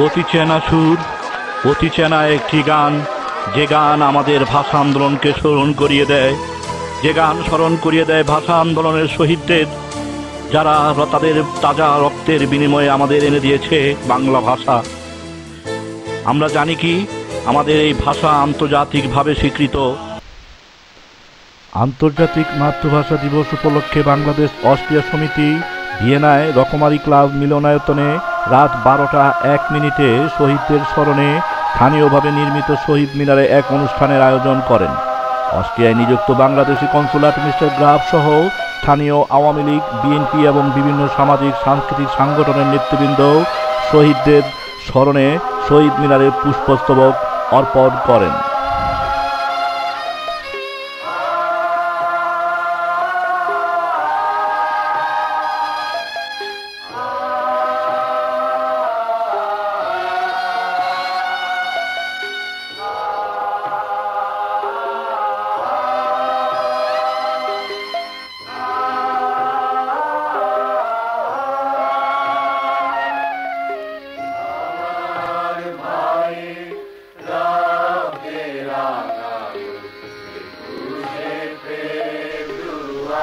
অতি চেনা সুর, অতি চেনা একটি গান, যে গান আমাদের ভাষা আন্দোলনকে স্মরণ করিয়ে দেয়, যে গান স্মরণ করিয়ে দেয় ভাষা আন্দোলনের শহীদদের, যারা তাদের তাজা রক্তের বিনিময়ে আমাদের এনে দিয়েছে বাংলা ভাষা। আমরা জানি কি আমাদের এই ভাষা আন্তর্জাতিকভাবে স্বীকৃত। আন্তর্জাতিক মাতৃভাষা দিবস উপলক্ষে বাংলাদেশ অস্ট্রিয়া সমিতি ভিয়েনায় রকমারি ক্লাব মিলনায়তনে রাত 12:01 শহীদদের স্মরণে স্থানীয়ভাবে নির্মিত শহীদ মিনারে এক অনুষ্ঠানের আয়োজন করেন। অস্ট্রিয়ায় নিযুক্ত বাংলাদেশি কনসুলেট মিস্টার গ্রাফ সহ স্থানীয় আওয়ামী লীগ, বিএনপি এবং বিভিন্ন সামাজিক সাংস্কৃতিক সংগঠনের নেতৃবৃন্দ শহীদদের স্মরণে শহীদ মিনারে পুষ্পস্তবক অর্পণ করেন।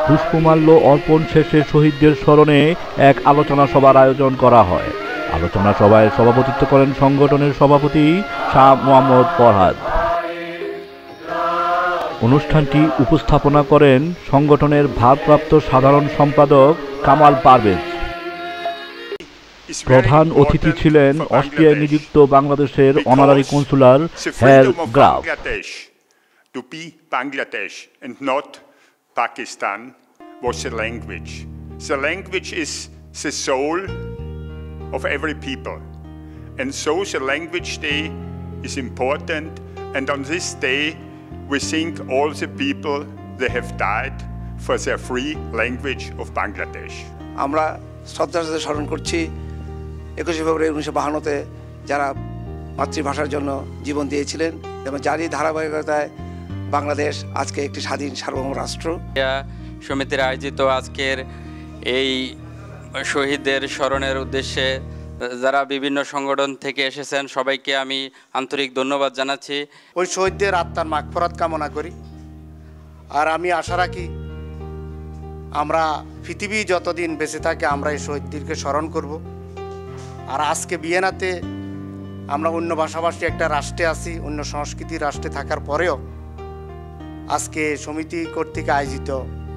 পুষ্পমাল্য অর্পণ শেষে শহীদদের স্মরণে এক আলোচনা সভার আয়োজন করা হয়। আলোচনা সভায় সভাপতিত্ব করেন সংগঠনের সভাপতি শাহ মোহাম্মদ ফরহাদ। অনুষ্ঠানটি উপস্থাপনা করেন সংগঠনের ভারপ্রাপ্ত সাধারণ সম্পাদক কামাল পারভেজ। প্রধান অতিথি ছিলেন অস্ট্রিয়ায় নিযুক্ত বাংলাদেশের honorary consular Hell Graf. Pakistan was the language. The language is the soul of every people. And so the language day is important. And on this day, we think all the people that have died for their free language of Bangladesh. আমরা শ্রদ্ধার সাথে স্মরণ করছি 21 ফেব্রুয়ারি 1952-তে যারা মাতৃভাষার জন্য জীবন দিয়েছিলেন এবং যারই ধারাবাহিকতায় বাংলাদেশ আজকে একটি স্বাধীন সার্বভৌম রাষ্ট্র। সমিতির আয়োজিত আজকের এই শহীদদের স্মরণের উদ্দেশ্যে যারা বিভিন্ন সংগঠন থেকে এসেছেন সবাইকে আমি আন্তরিক ধন্যবাদ জানাচ্ছি। ওই শহীদদের আত্মার মাগফিরাত কামনা করি। আর আমি আশা রাখি আমরা পৃথিবী যতদিন বেঁচে থাকে আমরা এই শহীদদেরকে স্মরণ করব। আর আজকে ভিয়েনাতে আমরা অন্য ভাষাভাষী একটা রাষ্ট্রে আছি, অন্য সংস্কৃতির রাষ্ট্রে থাকার পরেও আজকে সমিতি কর্তৃক আয়োজিত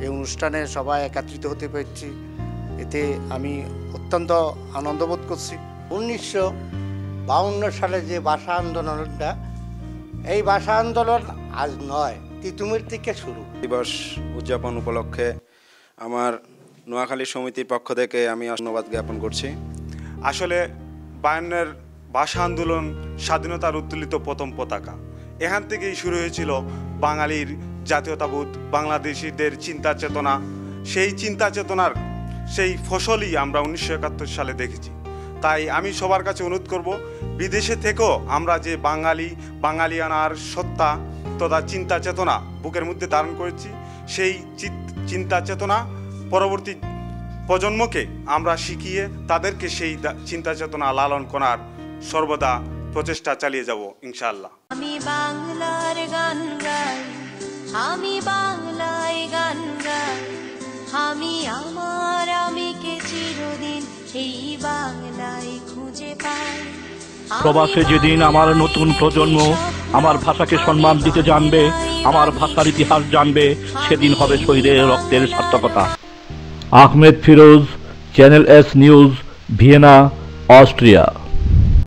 এই অনুষ্ঠানে সবাই একত্রিত হতে পেরেছি, এতে আমি অত্যন্ত আনন্দবোধ করছি। 1952 সালে যে ভাষা আন্দোলনটা, এই ভাষা আন্দোলন আজ নয়, তিতুমির থেকে শুরু। দিবস উদযাপন উপলক্ষে আমার নোয়াখালী সমিতির পক্ষ থেকে আমি ধন্যবাদ জ্ঞাপন করছি। আসলে 52-এর ভাষা আন্দোলন স্বাধীনতার উত্তোলিত প্রথম পতাকা। এখান থেকেই শুরু হয়েছিল বাঙালির জাতীয়তাবোধ, বাংলাদেশিদের চিন্তা চেতনা। সেই চিন্তা চেতনার সেই ফসলই আমরা 1971 সালে দেখেছি। তাই আমি সবার কাছে অনুরোধ করব, বিদেশে থেকেও আমরা যে বাঙালিয়ানার সত্তা তথা চিন্তা চেতনা বুকের মধ্যে ধারণ করেছি, সেই চিন্তা চেতনা পরবর্তী প্রজন্মকে আমরা শিখিয়ে তাদেরকে সেই চিন্তা চেতনা লালন করার সর্বদা প্রচেষ্টা চালিয়ে যাব ইনশাআল্লাহ। আমি বাংলার গান গাই, আমি বাংলায় গান গাই, আমি আমার আমিকে চিরদিন এই বাংলায় খুঁজে পাই। প্রবাসে যেদিন আমার নতুন প্রজন্ম আমার ভাষাকে সম্মান দিতে জানবে, আমার ভাষার ইতিহাস জানবে, সেদিন হবে শহীদের রক্তের সার্থকতা। Ahmed Firoz, channel S news, Vienna, Austria.